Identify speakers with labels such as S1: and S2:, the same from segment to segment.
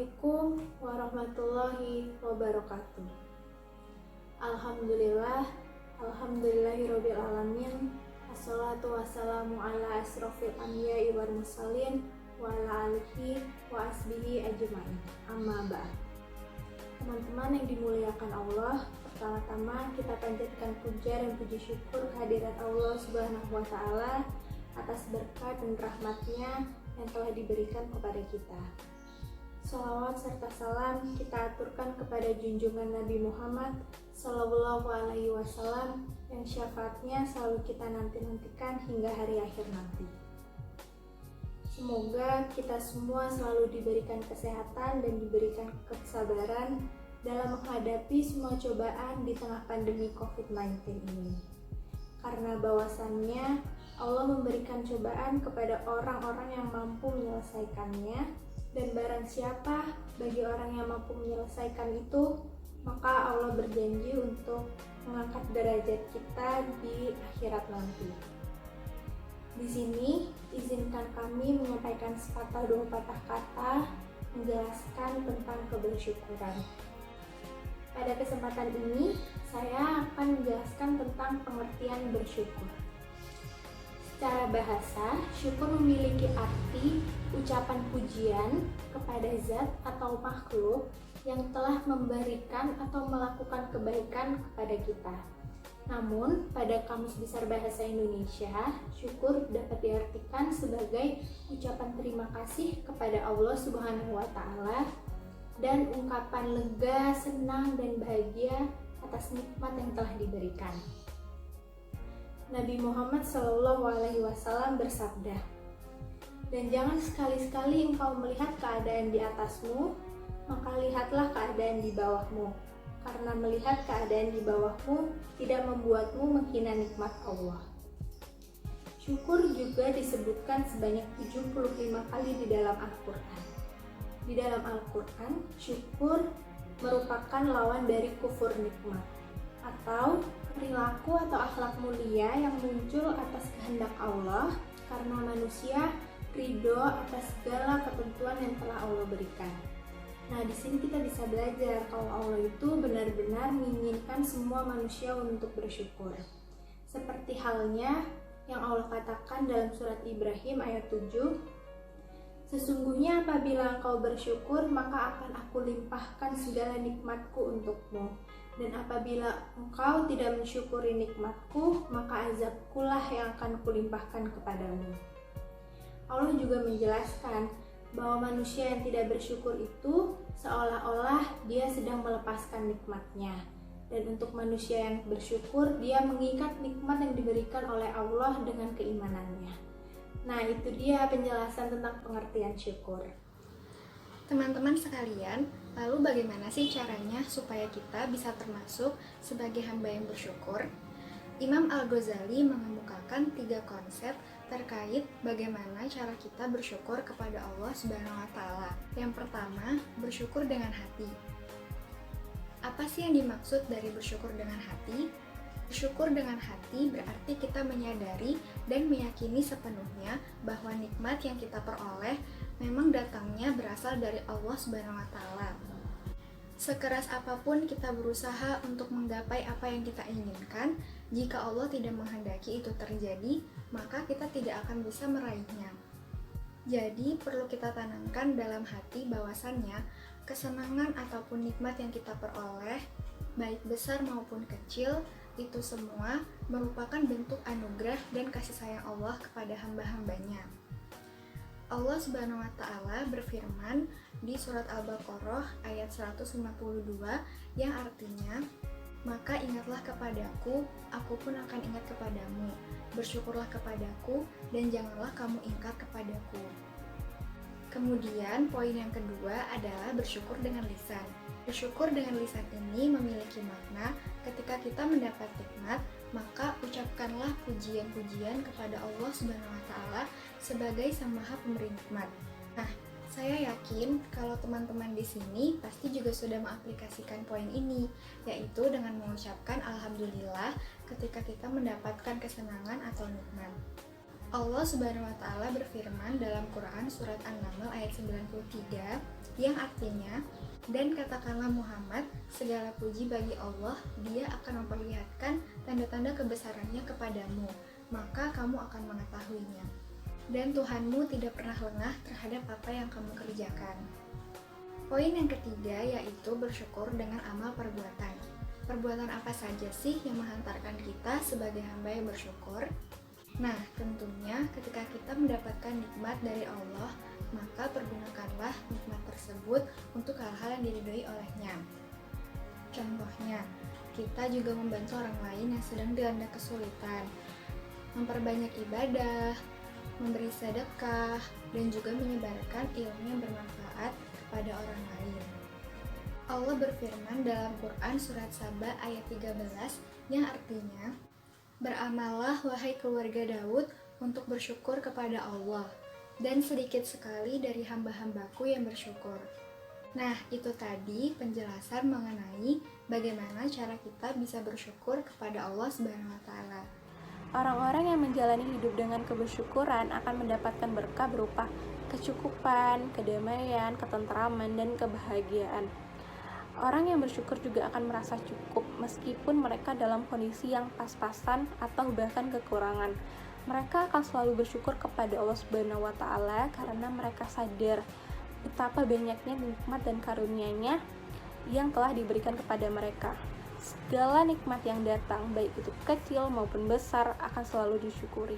S1: Assalamualaikum warahmatullahi wabarakatuh. Alhamdulillahirabbil alamin. Assalatu wassalamu ala asrofil anbiya'i wal mursalin wa ala alihi wa asbihi ajmain. Amma ba'd. Teman-teman yang dimuliakan Allah, pertama-tama kita panjatkan puja dan puji syukur kehadirat Allah Subhanahu wa taala atas berkat dan rahmatnya yang telah diberikan kepada kita. Shalawat serta salam kita aturkan kepada junjungan Nabi Muhammad Sallallahu Alaihi Wasallam yang syafaatnya selalu kita nanti-nantikan hingga hari akhir nanti. Semoga kita semua selalu diberikan kesehatan dan diberikan kesabaran dalam menghadapi semua cobaan di tengah pandemi COVID-19 ini. Karena bahwasannya Allah memberikan cobaan kepada orang-orang yang mampu menyelesaikannya, dan barang siapa bagi orang yang mampu menyelesaikan itu, maka Allah berjanji untuk mengangkat derajat kita di akhirat nanti. Di sini izinkan kami menyampaikan sepatah dua patah kata menjelaskan tentang kebersyukuran. Pada kesempatan ini saya akan menjelaskan tentang pengertian bersyukur. Secara bahasa, syukur memiliki arti ucapan pujian kepada zat atau makhluk yang telah memberikan atau melakukan kebaikan kepada kita. Namun, pada Kamus Besar Bahasa Indonesia, syukur dapat diartikan sebagai ucapan terima kasih kepada Allah Subhanahu wa taala dan ungkapan lega, senang, dan bahagia atas nikmat yang telah diberikan. Nabi Muhammad SAW bersabda, "Dan jangan sekali-sekali engkau melihat keadaan di atasmu, maka lihatlah keadaan di bawahmu. Karena melihat keadaan di bawahmu tidak membuatmu menghina nikmat Allah." Syukur juga disebutkan sebanyak 75 kali di dalam Al-Quran. Di dalam Al-Quran, syukur merupakan lawan dari kufur nikmat, atau perilaku atau akhlak mulia yang muncul atas kehendak Allah karena manusia ridho atas segala ketentuan yang telah Allah berikan. Nah, di sini kita bisa belajar kalau Allah itu benar-benar menginginkan semua manusia untuk bersyukur. Seperti halnya yang Allah katakan dalam surat Ibrahim ayat 7, "Sesungguhnya apabila engkau bersyukur, maka akan aku limpahkan segala nikmatku untukmu. Dan apabila engkau tidak mensyukuri nikmatku, maka azabkulah yang akan kulimpahkan kepadamu." Allah juga menjelaskan bahwa manusia yang tidak bersyukur itu seolah-olah dia sedang melepaskan nikmatnya. Dan untuk manusia yang bersyukur, dia mengikat nikmat yang diberikan oleh Allah dengan keimanannya. Nah, itu dia penjelasan tentang pengertian syukur.
S2: Teman-teman sekalian, lalu bagaimana sih caranya supaya kita bisa termasuk sebagai hamba yang bersyukur? Imam Al-Ghazali mengemukakan 3 konsep terkait bagaimana cara kita bersyukur kepada Allah Subhanahu wa taala. Yang pertama, bersyukur dengan hati. Apa sih yang dimaksud dari bersyukur dengan hati? Bersyukur dengan hati berarti kita menyadari dan meyakini sepenuhnya bahwa nikmat yang kita peroleh memang datangnya berasal dari Allah Subhanahu wa taala. Sekeras apapun kita berusaha untuk menggapai apa yang kita inginkan, jika Allah tidak menghendaki itu terjadi, maka kita tidak akan bisa meraihnya. Jadi, perlu kita tanamkan dalam hati bahwasannya kesenangan ataupun nikmat yang kita peroleh, baik besar maupun kecil, itu semua merupakan bentuk anugerah dan kasih sayang Allah kepada hamba-hambanya. Allah Subhanahu wa taala berfirman di surat Al-Baqarah ayat 152 yang artinya, "Maka ingatlah kepadaku, aku pun akan ingat kepadamu. Bersyukurlah kepadaku dan janganlah kamu ingkar kepadaku." Kemudian poin yang kedua adalah bersyukur dengan lisan. Bersyukur dengan lisan ini memiliki makna ketika kita mendapat nikmat, maka ucapkanlah pujian-pujian kepada Allah Subhanahu wa taala sebagai Sang Maha Pemberi nikmat. Nah, saya yakin kalau teman-teman di sini pasti juga sudah mengaplikasikan poin ini, yaitu dengan mengucapkan alhamdulillah ketika kita mendapatkan kesenangan atau nikmat. Allah Subhanahu wa taala berfirman dalam Quran surat An-Naml ayat 93, yang artinya, dan katakanlah Muhammad, segala puji bagi Allah, Dia akan memperlihatkan tanda-tanda kebesarannya kepadamu, maka kamu akan mengetahuinya. Dan Tuhanmu tidak pernah lengah terhadap apa yang kamu kerjakan. Poin yang ketiga yaitu bersyukur dengan amal perbuatan. Perbuatan apa saja sih yang menghantarkan kita sebagai hamba yang bersyukur? Nah, tentunya ketika kita mendapatkan nikmat dari Allah, maka pergunakanlah nikmat tersebut untuk hal-hal yang diridhoi olehnya. Contohnya, kita juga membantu orang lain yang sedang dilanda kesulitan, memperbanyak ibadah, memberi sedekah, dan juga menyebarkan ilmu yang bermanfaat kepada orang lain. Allah berfirman dalam Quran Surat Saba ayat 13 yang artinya, beramallah wahai keluarga Daud untuk bersyukur kepada Allah, dan sedikit sekali dari hamba-hambaku yang bersyukur. Nah, itu tadi penjelasan mengenai bagaimana cara kita bisa bersyukur kepada Allah Subhanahu wa Ta'ala.
S1: Orang-orang yang menjalani hidup dengan kebersyukuran akan mendapatkan berkah berupa kecukupan, kedamaian, ketentraman, dan kebahagiaan. Orang yang bersyukur juga akan merasa cukup meskipun mereka dalam kondisi yang pas-pasan atau bahkan kekurangan. Mereka akan selalu bersyukur kepada Allah Subhanahu wa Ta'ala karena mereka sadar betapa banyaknya nikmat dan karunia-Nya yang telah diberikan kepada mereka. Segala nikmat yang datang, baik itu kecil maupun besar, akan selalu disyukuri.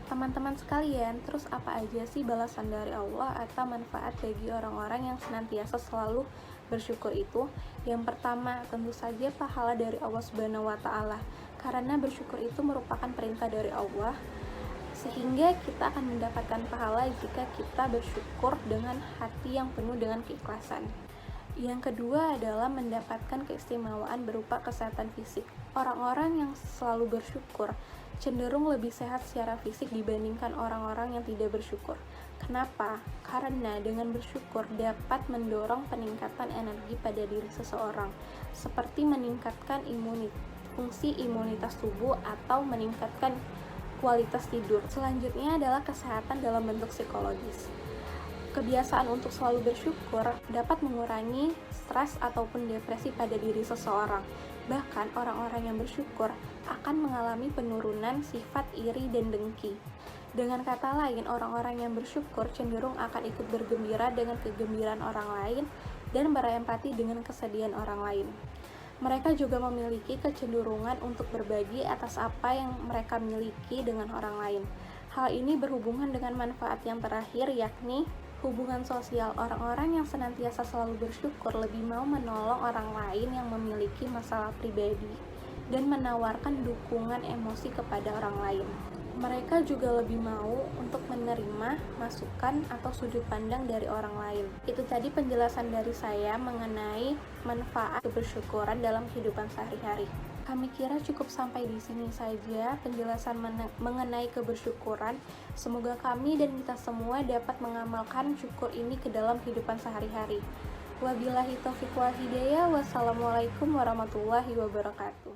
S1: Teman-teman sekalian, terus apa aja sih balasan dari Allah atau manfaat bagi orang-orang yang senantiasa selalu bersyukur itu? Yang pertama, tentu saja pahala dari Allah Subhanahu wa Ta'ala, karena bersyukur itu merupakan perintah dari Allah, sehingga kita akan mendapatkan pahala jika kita bersyukur dengan hati yang penuh dengan keikhlasan. Yang kedua adalah mendapatkan keistimewaan berupa kesehatan fisik. Orang-orang yang selalu bersyukur cenderung lebih sehat secara fisik dibandingkan orang-orang yang tidak bersyukur. Kenapa? Karena dengan bersyukur dapat mendorong peningkatan energi pada diri seseorang, seperti meningkatkan fungsi imunitas tubuh atau meningkatkan kualitas tidur. Selanjutnya adalah kesehatan dalam bentuk psikologis. Kebiasaan untuk selalu bersyukur dapat mengurangi stres ataupun depresi pada diri seseorang. Bahkan orang-orang yang bersyukur akan mengalami penurunan sifat iri dan dengki. Dengan kata lain, orang-orang yang bersyukur cenderung akan ikut bergembira dengan kegembiraan orang lain dan berempati dengan kesedihan orang lain. Mereka juga memiliki kecenderungan untuk berbagi atas apa yang mereka miliki dengan orang lain. Hal ini berhubungan dengan manfaat yang terakhir, yakni hubungan sosial. Orang-orang yang senantiasa selalu bersyukur lebih mau menolong orang lain yang memiliki masalah pribadi dan menawarkan dukungan emosi kepada orang lain. Mereka juga lebih mau untuk menerima masukan atau sudut pandang dari orang lain. Itu tadi penjelasan dari saya mengenai manfaat kebersyukuran dalam kehidupan sehari-hari. Kami kira cukup sampai di sini saja penjelasan mengenai kebersyukuran. Semoga kami dan kita semua dapat mengamalkan syukur ini ke dalam kehidupan sehari-hari. Wabillahi taufiq wal hidayah. Wassalamualaikum warahmatullahi wabarakatuh.